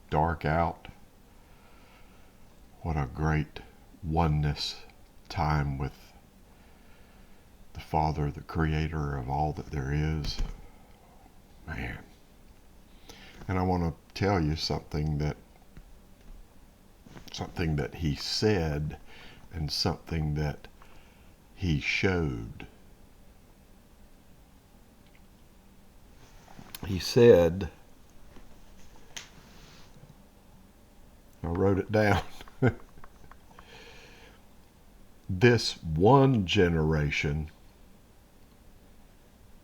dark out. What a great oneness time with the Father, the Creator of all that there is. Man. And I want to tell you something that he said and something that he showed. He said, I wrote it down, this one generation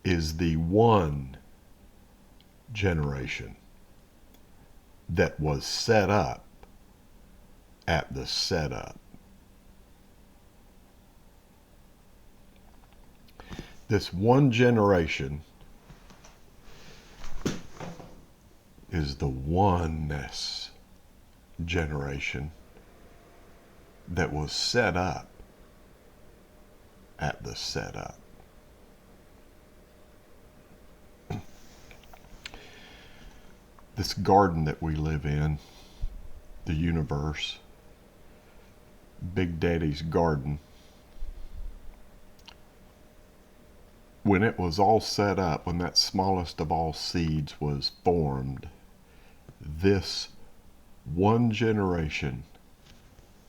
is the one generation that was set up at the setup. This one generation is the oneness generation that was set up at the setup. This garden that we live in, the universe, Big Daddy's garden, when it was all set up, when that smallest of all seeds was formed, this one generation,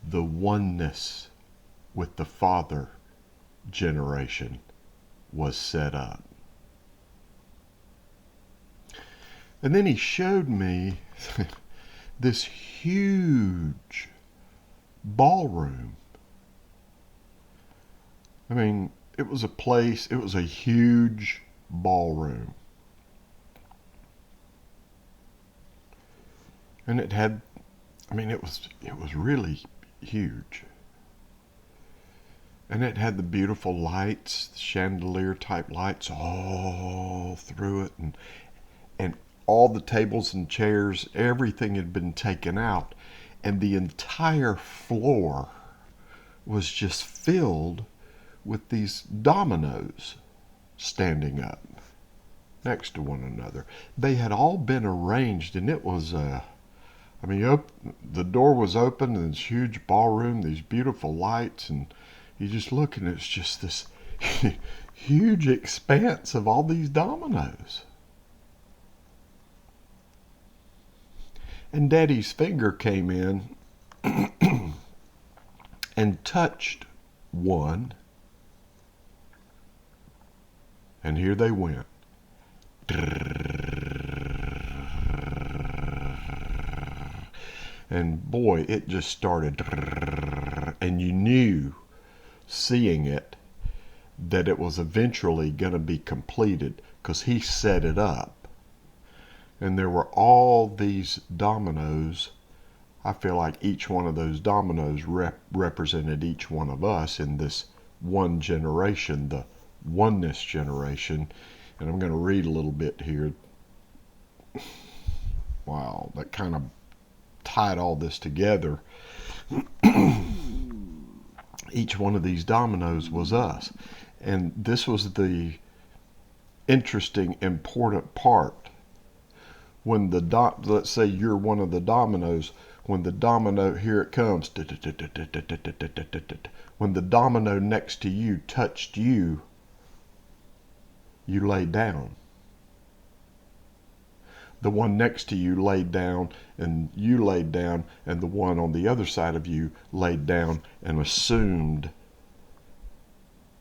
the oneness with the Father generation, was set up. And then he showed me this huge ballroom. I mean, it was a huge ballroom. And it was really huge. And it had the beautiful lights, the chandelier type lights all through it, and all the tables and chairs, everything had been taken out, and the entire floor was just filled with these dominoes standing up next to one another. They had all been arranged, and it was the door was open in this huge ballroom, these beautiful lights, and you just look and it's just this huge expanse of all these dominoes. And Daddy's finger came in and touched one, and here they went. And boy, it just started, and you knew, seeing it, that it was eventually going to be completed because he set it up. And there were all these dominoes. I feel like each one of those dominoes represented each one of us in this one generation, the oneness generation. And I'm going to read a little bit here. Wow, that kind of tied all this together. Each one of these dominoes was us. And this was the interesting, important part. When let's say you're one of the dominoes, when the domino, here it comes, when the domino next to you touched you, you laid down. The one next to you laid down, and you laid down, and the one on the other side of you laid down and assumed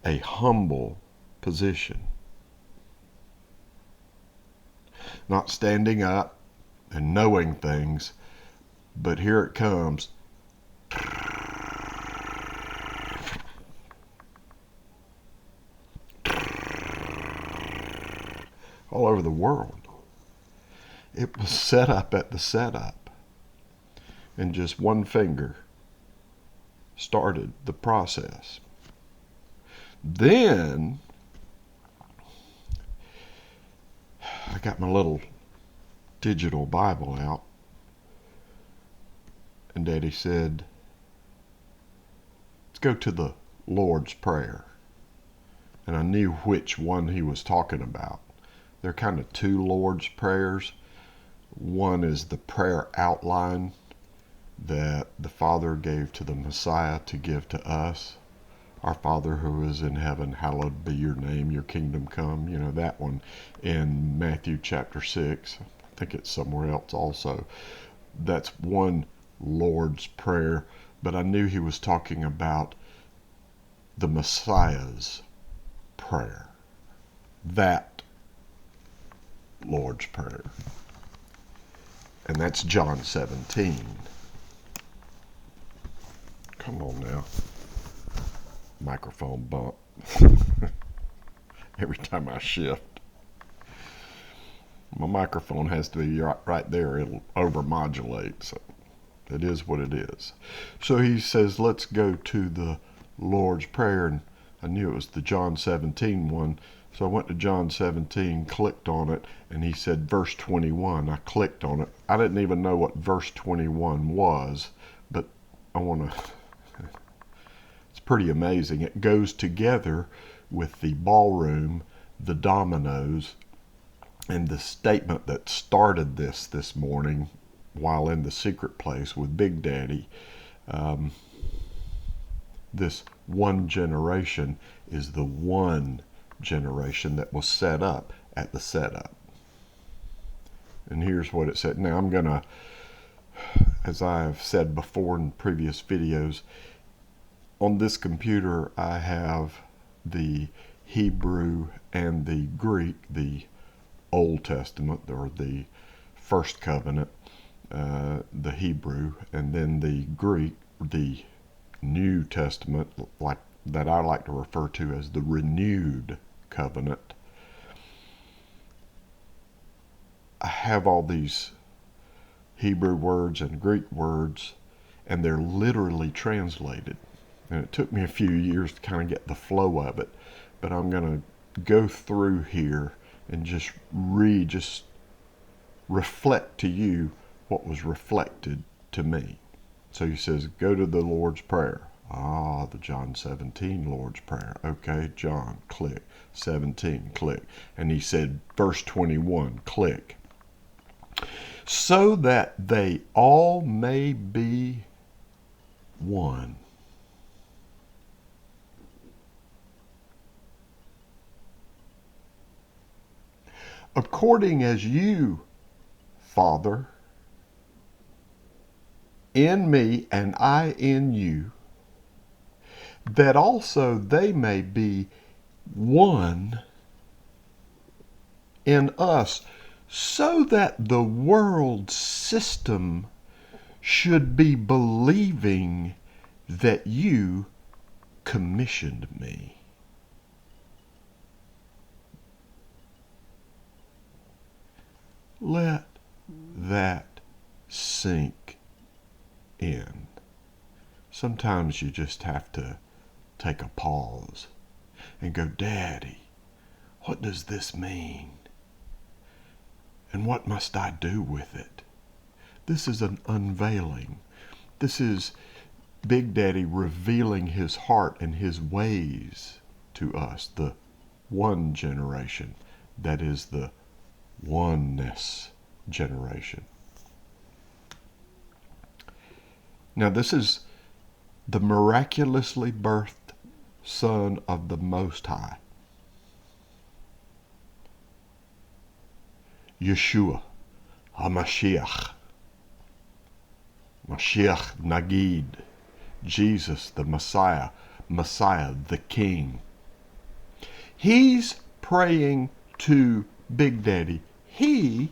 a humble position. Not standing up and knowing things, but here it comes. All over the world. It was set up at the setup. And just one finger started the process. Then I got my little digital Bible out, and Daddy said, let's go to the Lord's Prayer. And I knew which one he was talking about. There are kind of two Lord's Prayers. One is the prayer outline that the Father gave to the Messiah to give to us. Our Father who is in heaven, hallowed be your name, your kingdom come. You know, that one in Matthew chapter 6. I think it's somewhere else also. That's one Lord's Prayer. But I knew he was talking about the Messiah's prayer. That Lord's Prayer. And that's John 17. Come on now. Microphone bump. Every time I shift. My microphone has to be right there. It'll overmodulate. So it is what it is. So he says, let's go to the Lord's Prayer. And I knew it was the John 17 one. So I went to John 17, clicked on it, and he said verse 21. I clicked on it. I didn't even know what verse 21 was, but I want to... It's pretty amazing. It goes together with the ballroom, the dominos, and the statement that started this morning while in the secret place with Big Daddy. This one generation is the one generation that was set up at the setup. And here's what it said. Now I'm going to, as I've said before in previous videos, on this computer I have the Hebrew and the Greek, the Old Testament or the First Covenant, the Hebrew, and then the Greek, the New Testament, like that I like to refer to as the renewed covenant. I have all these Hebrew words and Greek words, and they're literally translated. And it took me a few years to kind of get the flow of it, but I'm going to go through here and just read, just reflect to you what was reflected to me. So he says, go to the Lord's Prayer. The John 17 Lord's Prayer. Okay, John, click. 17, click. And he said, verse 21, click. So that they all may be one. According as you, Father, in me and I in you, that also they may be one in us, so that the world system should be believing that you commissioned me. Let that sink in. Sometimes you just have to take a pause and go, Daddy, what does this mean? And what must I do with it? This is an unveiling. This is Big Daddy revealing his heart and his ways to us, the one generation, that is the Oneness generation. Now this is the miraculously birthed Son of the Most High, Yeshua, HaMashiach, Mashiach Nagid, Jesus the Messiah, Messiah the King. He's praying to Big Daddy. He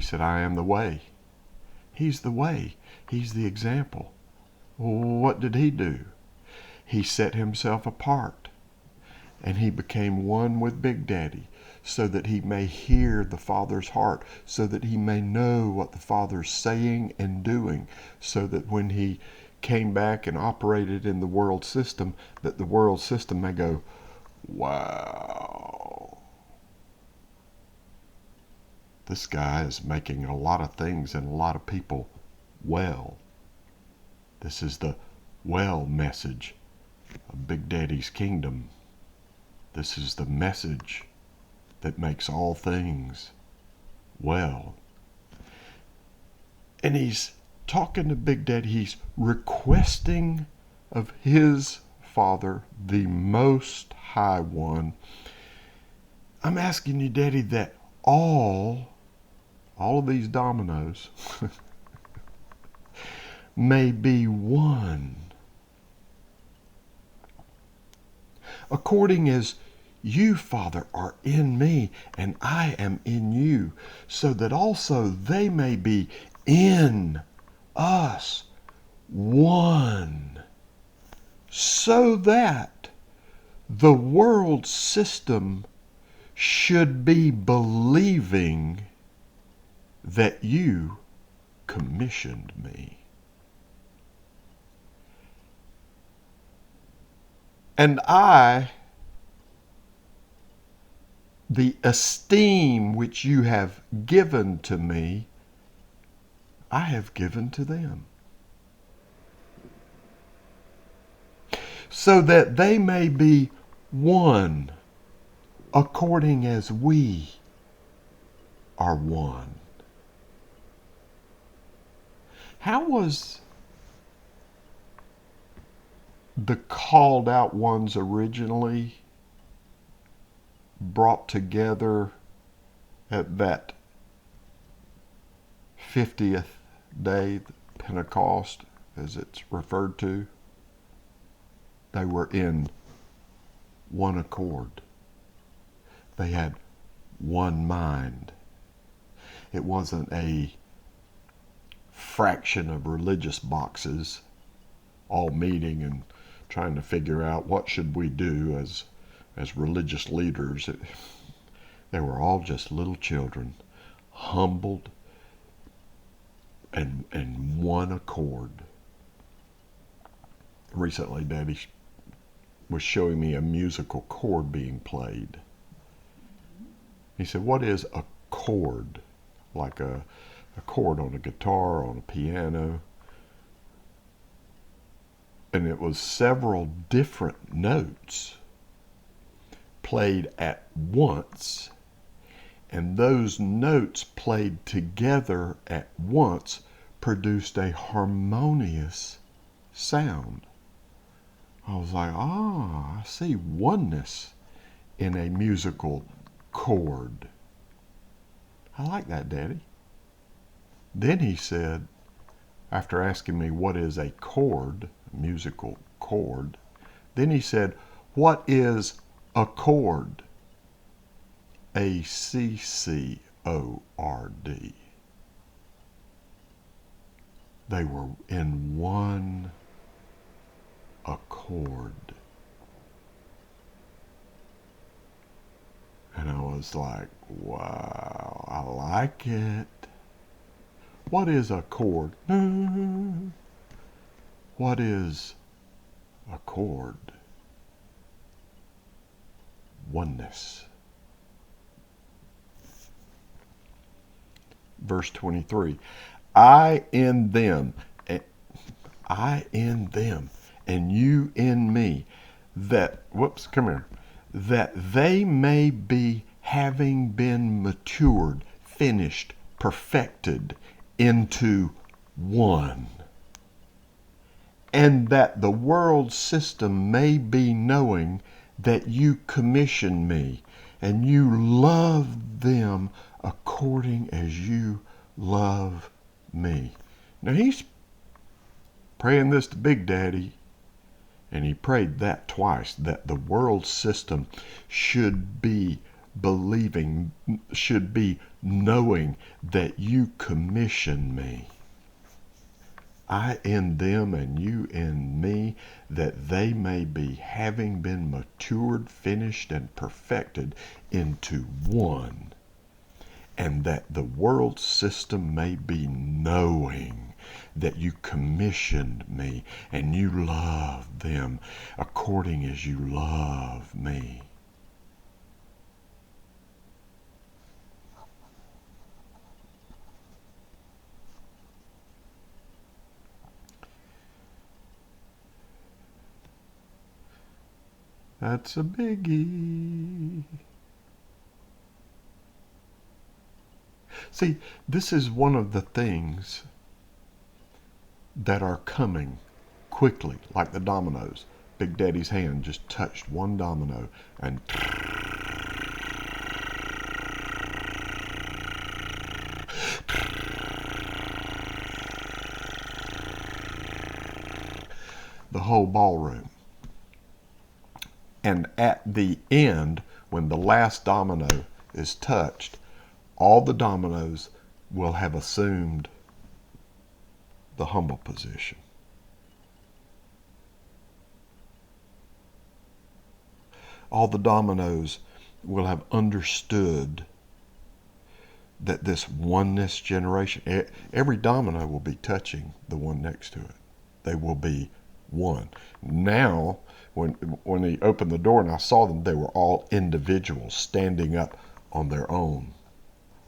said, I am the way. He's the way. He's the example. What did he do? He set himself apart, and he became one with Big Daddy, so that he may hear the Father's heart, so that he may know what the Father's saying and doing, so that when he came back and operated in the world system, that the world system may go, wow, this guy is making a lot of things and a lot of people well. This is the well message of Big Daddy's kingdom. This is the message that makes all things well And he's talking to Big Daddy. He's requesting of his Father, the Most High One. I'm asking you, Daddy, that all of these dominoes may be one, according as you, Father, are in me and I am in you, so that also they may be in us one, so that the world system should be believing that you commissioned me. And I, the esteem which you have given to me, I have given to them, so that they may be one, according as we are one. How was the called out ones originally brought together at that 50th day, Pentecost, as it's referred to? They were in one accord. They had one mind. It wasn't a fraction of religious boxes all meeting and trying to figure out what should we do as religious leaders. They were all just little children, humbled and one accord. Recently, Daddy was showing me a musical chord being played. He said, what is a chord? Like a chord on a guitar, on a piano. And it was several different notes played at once. And those notes played together at once produced a harmonious sound. I was like, I see oneness in a musical chord. I like that, Daddy. Then he said, after asking me what is a chord, a musical chord, then he said, what is a chord? A-C-C-O-R-D. They were in one accord. And I was like, wow, I like it. What is a chord? What is a chord? Oneness. Verse 23. I in them, and you in me, that, that they may be, having been matured, finished, perfected into one, and that the world system may be knowing that you commission me, and you love them according as you love me. Now he's praying this to Big Daddy, and he prayed that twice, that the world system should be believing, should be knowing that you commission me. I in them and you in me, that they may be, having been matured, finished, and perfected into one, and that the world system may be knowing that you commissioned me and you love them according as you love me. That's a biggie. See, this is one of the things that are coming quickly, like the dominoes. Big Daddy's hand just touched one domino, and the whole ballroom. And at the end, when the last domino is touched, all the dominoes will have assumed the humble position. All the dominoes will have understood that this oneness generation, every domino will be touching the one next to it. They will be one. Now, when he opened the door and I saw them, they were all individuals standing up on their own.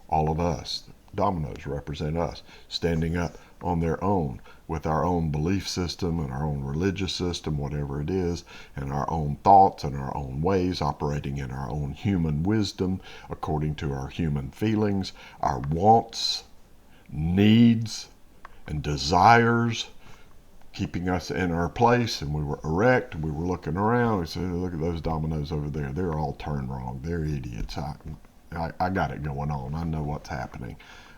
All of us, dominoes represent us, standing up on their own with our own belief system and our own religious system, whatever it is, and our own thoughts and our own ways, operating in our own human wisdom, according to our human feelings, our wants, needs, and desires, keeping us in our place. And we were erect, and we were looking around. We said, look at those dominoes over there. They're all turned wrong. They're idiots. I got it going on. I know what's happening.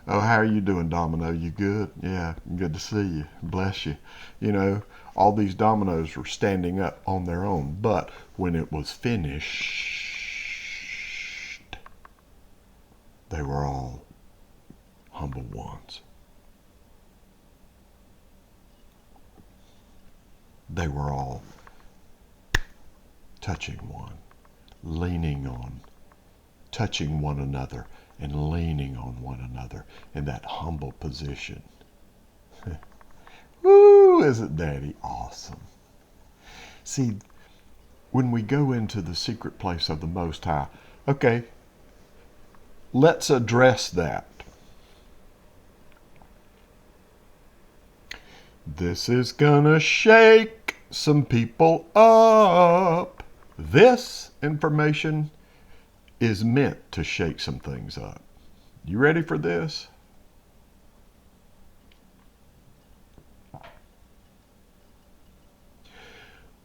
Oh, how are you doing, Domino? You good? Yeah, good to see you. Bless you. You know, all these dominoes were standing up on their own. But when it was finished, they were all humble ones. They were all touching one, leaning on, touching one another, and leaning on one another in that humble position. Woo, isn't Daddy awesome? See, when we go into the secret place of the Most High, okay, let's address that. This is gonna shake some people up. This information is meant to shake some things up. You ready for this?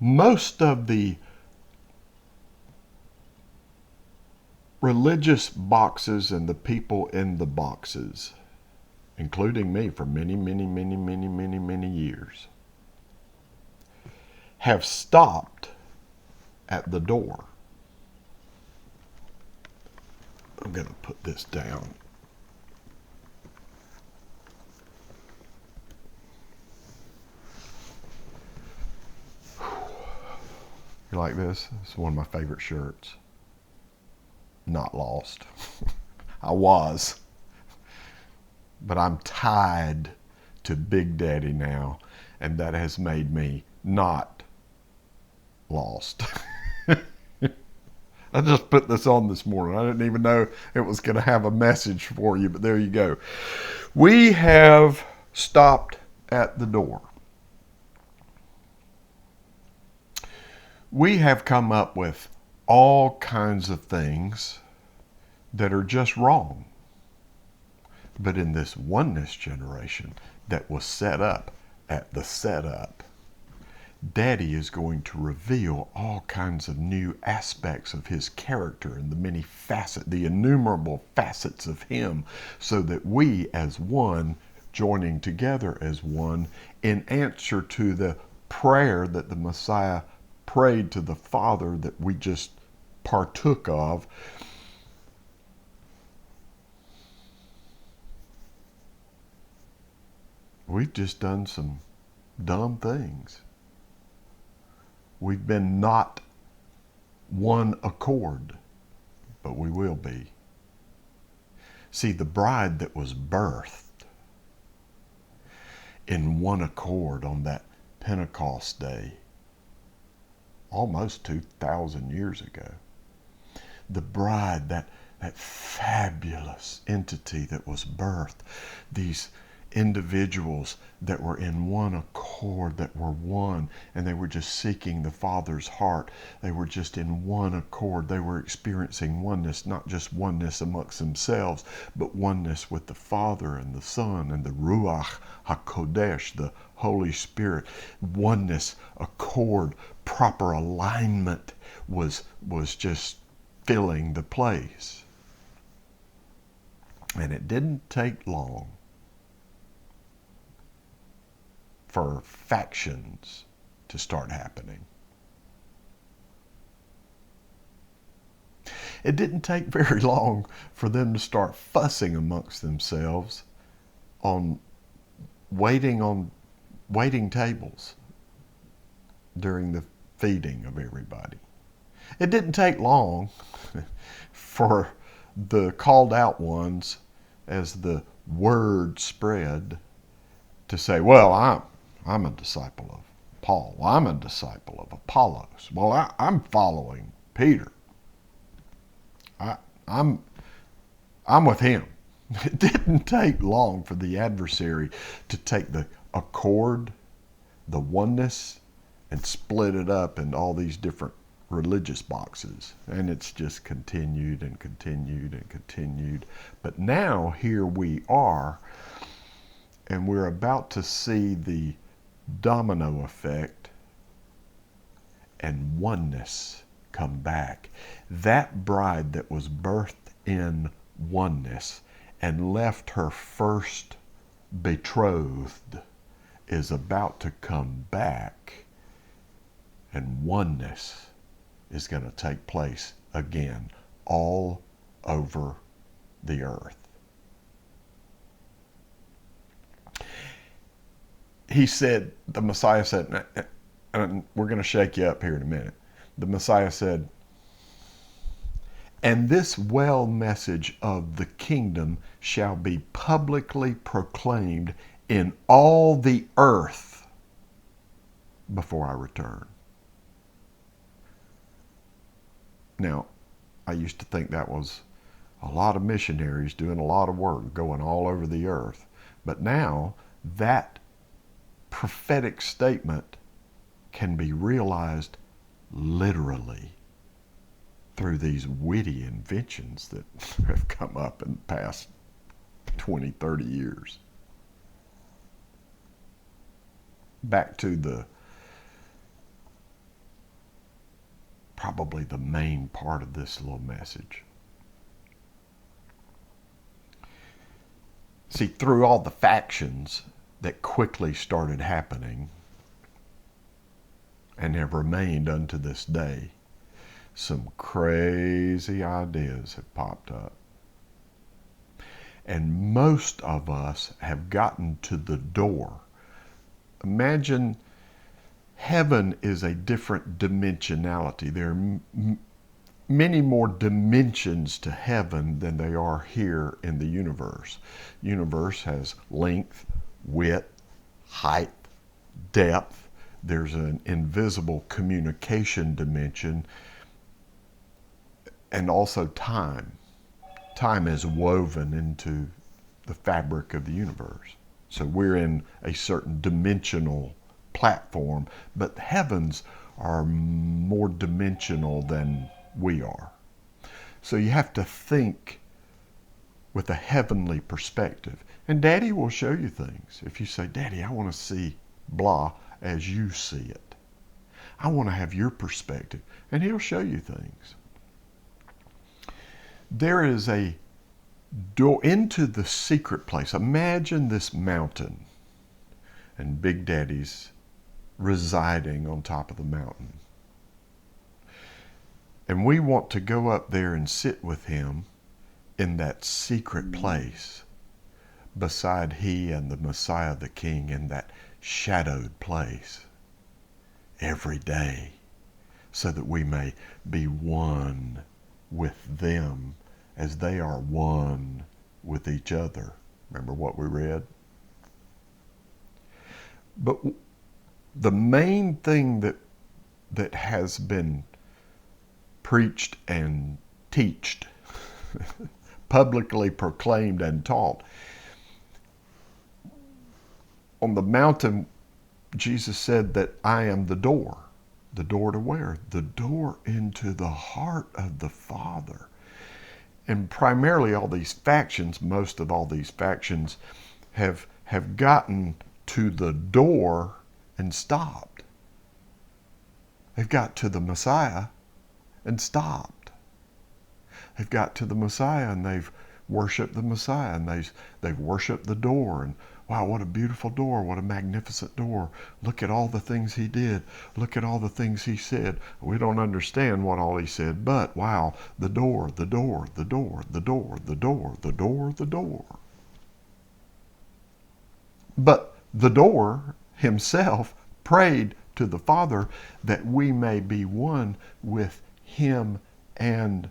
Most of the religious boxes and the people in the boxes, including me for many years, have stopped at the door. I'm going to put this down. You like this? It's one of my favorite shirts. Not lost. I was. But I'm tied to Big Daddy now, and that has made me not lost. I just put this on this morning. I didn't even know it was going to have a message for you, but there you go. We have stopped at the door. We have come up with all kinds of things that are just wrong. But in this oneness generation that was set up at the setup, Daddy is going to reveal all kinds of new aspects of his character and the innumerable facets of him, so that we as one, joining together as one, in answer to the prayer that the Messiah prayed to the Father that we just partook of, we've just done some dumb things. We've been not one accord, but we will be. See, the bride that was birthed in one accord on that Pentecost day, almost 2,000 years ago, the bride, that fabulous entity that was birthed, these individuals that were in one accord, that were one, and they were just seeking the Father's heart. They were just in one accord. They were experiencing oneness, not just oneness amongst themselves, but oneness with the Father and the Son and the Ruach HaKodesh, the Holy Spirit. Oneness, accord, proper alignment was just filling the place. And it didn't take long for factions to start happening. It didn't take very long for them to start fussing amongst themselves on waiting tables during the feeding of everybody. It didn't take long for the called out ones, as the word spread, to say, well, I'm a disciple of Paul. Well, I'm a disciple of Apollos. Well, I'm following Peter. I'm with him. It didn't take long for the adversary to take the accord, the oneness, and split it up into all these different religious boxes. And it's just continued and continued and continued. But now here we are, and we're about to see the domino effect and oneness come back. That bride that was birthed in oneness and left her first betrothed is about to come back, and oneness is going to take place again all over the earth. He said, the Messiah said, and we're going to shake you up here in a minute. The Messiah said, and this well message of the kingdom shall be publicly proclaimed in all the earth before I return. Now, I used to think that was a lot of missionaries doing a lot of work, going all over the earth. But now that prophetic statement can be realized literally through these witty inventions that have come up in the past 20, 30 years. Back to probably the main part of this little message. See, through all the factions that quickly started happening and have remained unto this day, some crazy ideas have popped up. And most of us have gotten to the door. Imagine heaven is a different dimensionality. There are many more dimensions to heaven than there are here in the universe. Universe has length, width, height, depth. There's an invisible communication dimension, and also time. Time is woven into the fabric of the universe. So we're in a certain dimensional platform, but heavens are more dimensional than we are. So you have to think with a heavenly perspective. And Daddy will show you things. If you say, Daddy, I want to see blah as you see it. I want to have your perspective. And he'll show you things. There is a door into the secret place. Imagine this mountain and Big Daddy's residing on top of the mountain. And we want to go up there and sit with him in that secret place beside he and the Messiah, the King, in that shadowed place every day, so that we may be one with them as they are one with each other. Remember what we read? But the main thing that has been preached and teached, publicly proclaimed and taught, On the mountain, Jesus said that I am the door. The door to where? The door into the heart of the Father. And primarily all these factions, most of all these factions, have gotten to the door and stopped. They've got to the Messiah and stopped. They've got to the Messiah and they've worshiped the Messiah, and they've worshiped the door, and wow, what a beautiful door, what a magnificent door. Look at all the things he did. Look at all the things he said. We don't understand what all he said, but wow, the door, the door, the door, the door, the door, the door, the door. But the door himself prayed to the Father that we may be one with him and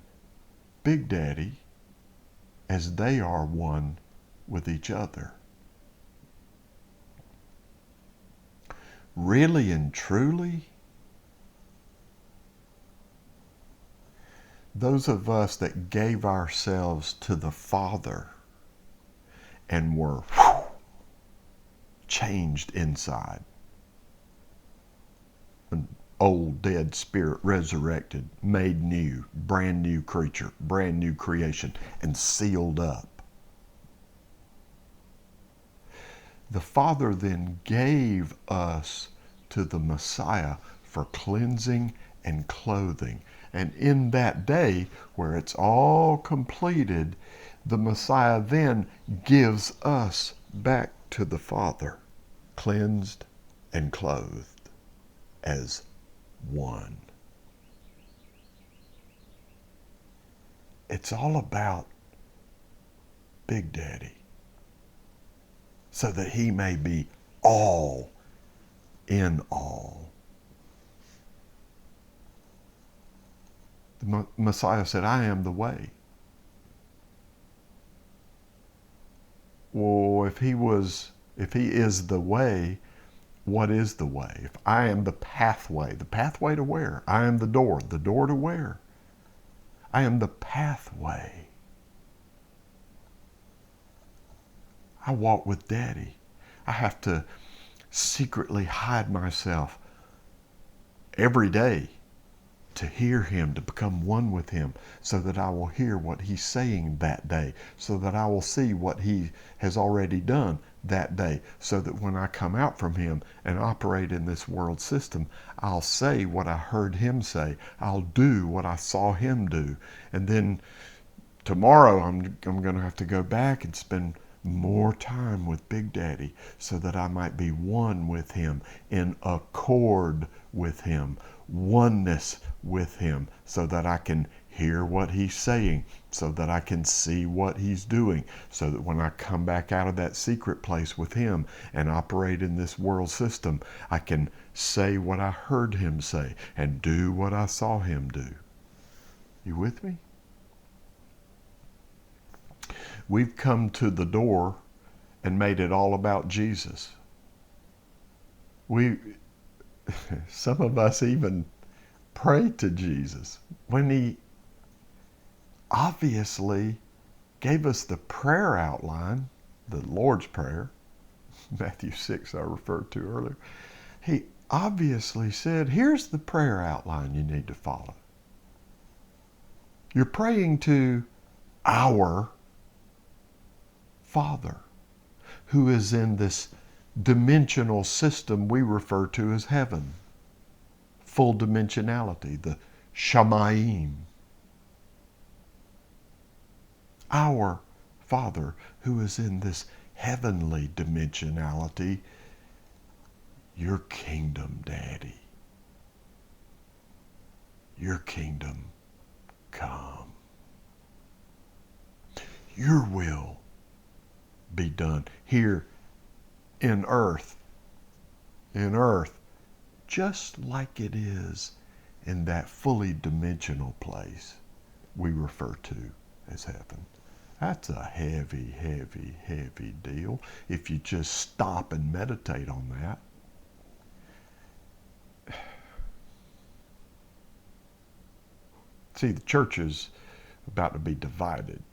Big Daddy as they are one with each other. Really and truly, those of us that gave ourselves to the Father and were changed inside, an old dead spirit resurrected, made new, brand new creature, brand new creation, and sealed up. The Father then gave us to the Messiah for cleansing and clothing. And in that day, where it's all completed, the Messiah then gives us back to the Father, cleansed and clothed as one. It's all about Big Daddy, so that he may be all in all. The Messiah said, I am the way. Well, if he is the way, what is the way? If I am the pathway to where? I am the door to where? I am the pathway. I walk with Daddy. I have to secretly hide myself every day to hear him, to become one with him, so that I will hear what he's saying that day, so that I will see what he has already done that day, so that when I come out from him and operate in this world system, I'll say what I heard him say. I'll do what I saw him do. And then tomorrow I'm going to have to go back and spend more time with Big Daddy, so that I might be one with him, in accord with him, oneness with him, so that I can hear what he's saying, so that I can see what he's doing, so that when I come back out of that secret place with him and operate in this world system, I can say what I heard him say and do what I saw him do. You with me? We've come to the door and made it all about Jesus. Some of us even pray to Jesus when he obviously gave us the prayer outline, the Lord's Prayer, Matthew 6 I referred to earlier. He obviously said, here's the prayer outline you need to follow. You're praying to our Father, who is in this dimensional system we refer to as heaven. Full dimensionality, the Shamayim. Our Father, who is in this heavenly dimensionality, your kingdom, Daddy. Your kingdom come. Your will be done here in earth, just like it is in that fully dimensional place we refer to as heaven. That's a heavy, heavy, heavy deal if you just stop and meditate on that. See, the church is about to be divided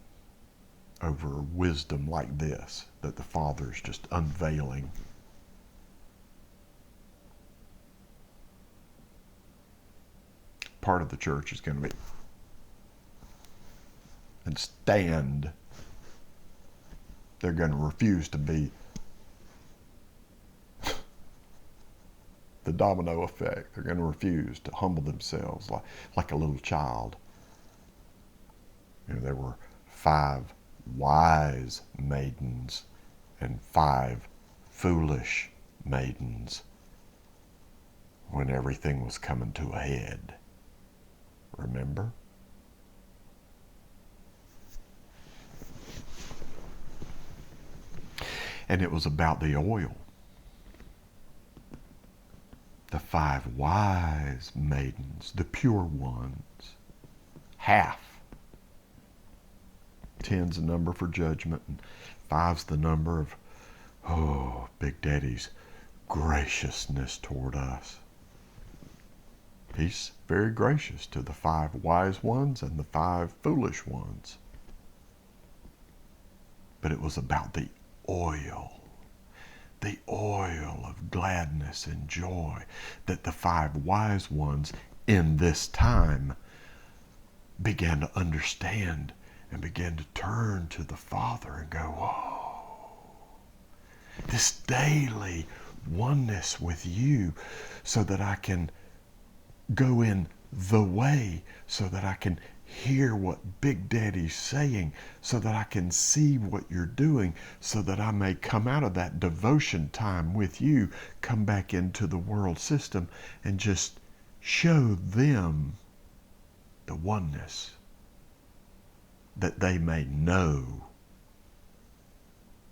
over wisdom like this that the Father's just unveiling part of the church is going to be and stand. They're going to refuse to be the domino effect. They're going to refuse to humble themselves like a little child. You know, there were 5 wise maidens and 5 foolish maidens when everything was coming to a head. Remember? And it was about the oil. The 5 wise maidens, the pure ones, half. 10's the number for judgment, and 5's the number of, Big Daddy's graciousness toward us. He's very gracious to the 5 wise ones and the 5 foolish ones. But it was about the oil of gladness and joy that the 5 wise ones in this time began to understand and began to turn to the Father and go, whoa, this daily oneness with you so that I can go in the way, so that I can hear what Big Daddy's saying, so that I can see what you're doing, so that I may come out of that devotion time with you, come back into the world system and just show them the oneness, that they may know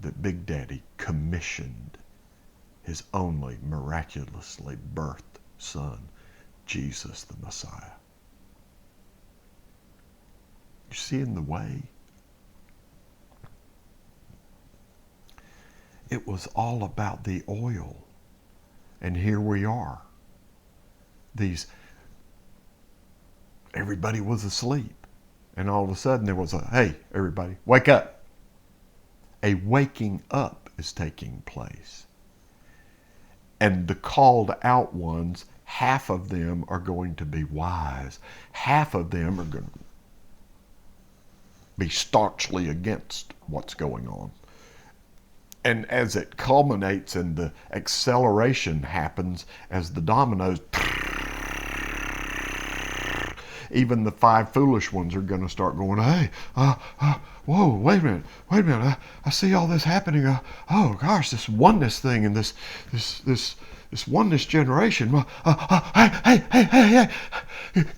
that Big Daddy commissioned his only miraculously birthed son, Jesus the Messiah. You see in the way? It was all about the oil. And here we are. Everybody was asleep. And all of a sudden there was hey, everybody, wake up. A waking up is taking place. And the called out ones, half of them are going to be wise. Half of them are going to be staunchly against what's going on. And as it culminates and the acceleration happens, as the dominoes, even the 5 foolish ones are going to start going, hey, whoa, wait a minute, I see all this happening. Oh gosh, this oneness thing and this oneness generation. Hey,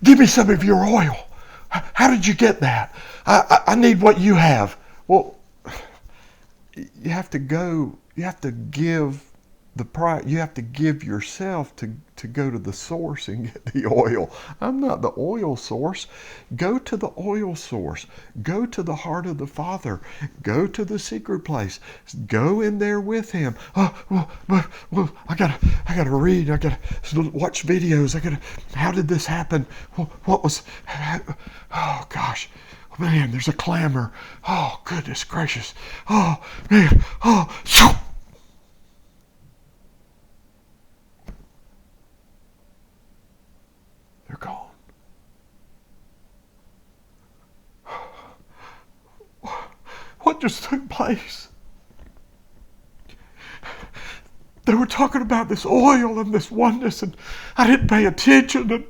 give me some of your oil. How did you get that? I need what you have. Well, you have to give the price. You have to give yourself to go to the source and get the oil. I'm not the oil source. Go to the oil source. Go to the heart of the Father. Go to the secret place. Go in there with Him. Well, I gotta read. I gotta watch videos. How did this happen? What was? Oh gosh. Man, there's a clamor. Oh, goodness gracious. Oh, man. Oh, shoo. They're gone. What just took place? They were talking about this oil and this oneness, and I didn't pay attention. And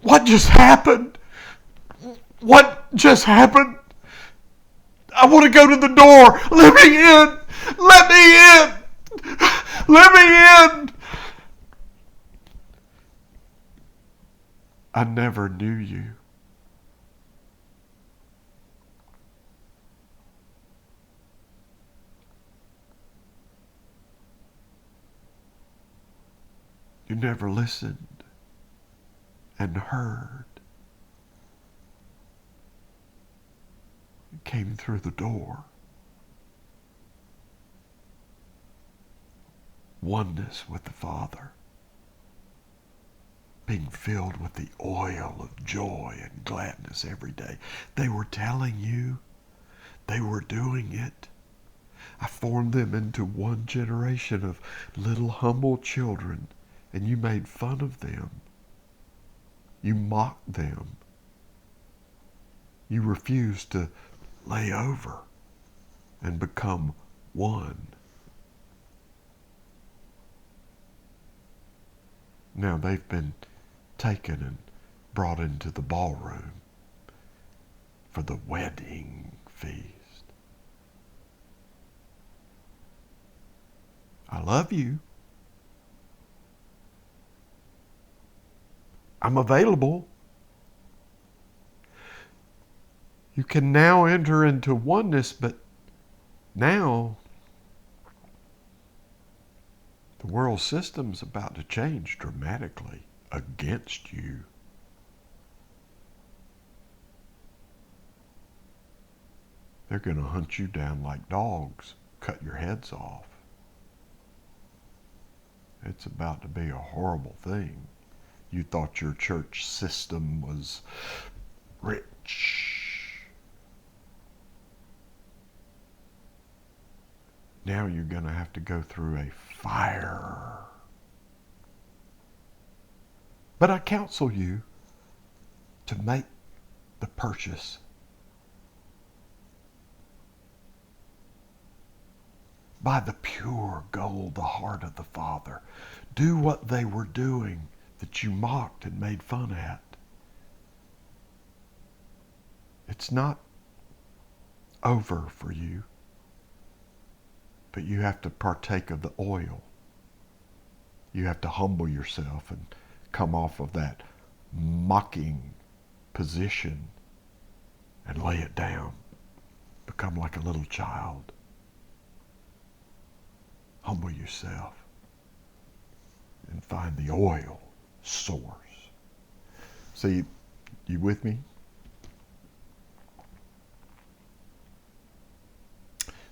what just happened? What just happened? I want to go to the door. Let me in. Let me in. Let me in. I never knew you. You never listened and heard. Came through the door. Oneness with the Father. Being filled with the oil of joy and gladness every day. They were telling you. They were doing it. I formed them into one generation of little humble children, and you made fun of them. You mock them. You refuse to lay over and become one. Now they've been taken and brought into the ballroom for the wedding feast. I love you. I'm available. You can now enter into oneness, but now the world system's about to change dramatically against you. They're going to hunt you down like dogs, cut your heads off. It's about to be a horrible thing. You thought your church system was rich. Now you're going to have to go through a fire. But I counsel you to make the purchase. By the pure gold, the heart of the Father. Do what they were doing that you mocked and made fun at. It's not over for you, but you have to partake of the oil. You have to humble yourself and come off of that mocking position and lay it down. Become like a little child. Humble yourself and find the oil source. See, you with me?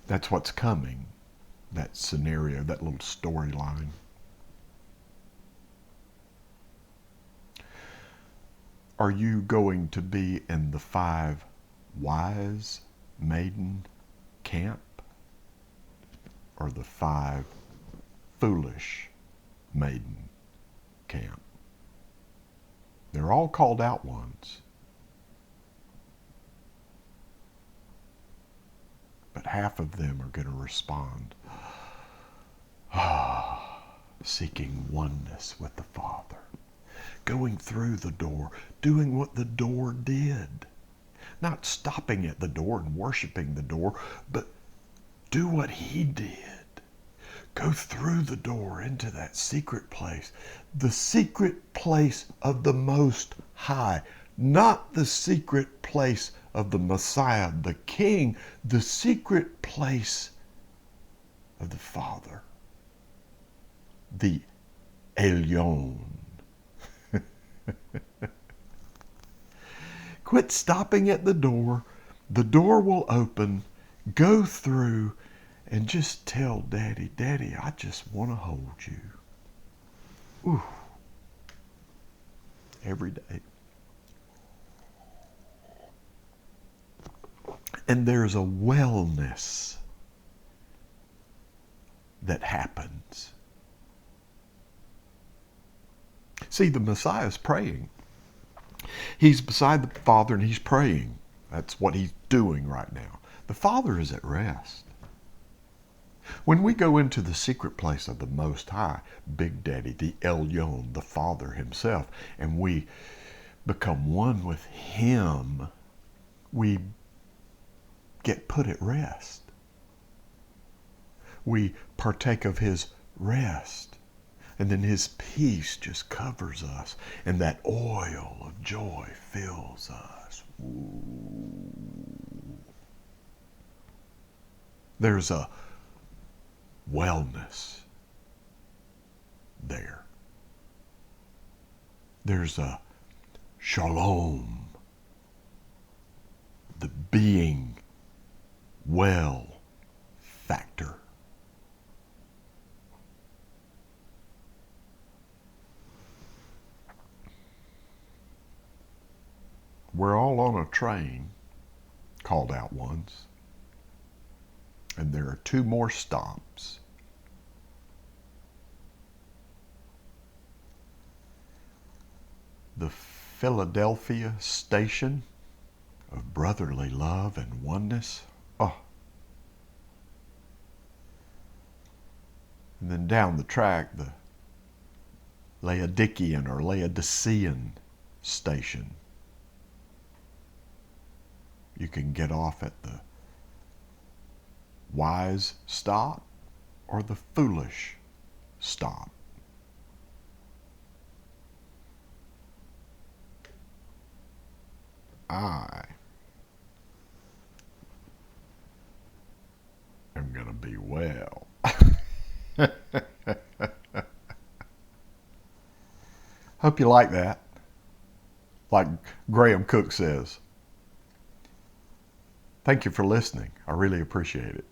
That's what's coming. That scenario, that little storyline. Are you going to be in the 5 wise maiden camp or the 5 foolish maiden camp? They're all called out ones. But half of them are going to respond, seeking oneness with the Father. Going through the door, doing what the door did. Not stopping at the door and worshiping the door, but do what He did. Go through the door into that secret place. The secret place of the Most High. Not the secret place of the Messiah, the King. The secret place of the Father. The Elyon. Quit stopping at the door. The door will open. Go through and just tell Daddy, Daddy, I just want to hold you. Ooh. Every day. And there's a wellness that happens. See, the Messiah's praying. He's beside the Father and He's praying. That's what He's doing right now. The Father is at rest. When we go into the secret place of the Most High, Big Daddy, the Elyon, the Father Himself, and we become one with Him, we get put at rest. We partake of His rest. And then His peace just covers us. And that oil of joy fills us. Ooh. There's a wellness there. There's a shalom. The being well factor. We're all on a train, called out ones, and there are 2 more stops. The Philadelphia station of brotherly love and oneness. Oh. And then down the track, the Laodicean or Laodicean station. You can get off at the wise stop or the foolish stop. I am going to be well. Hope you like that. Like Graham Cook says. Thank you for listening. I really appreciate it.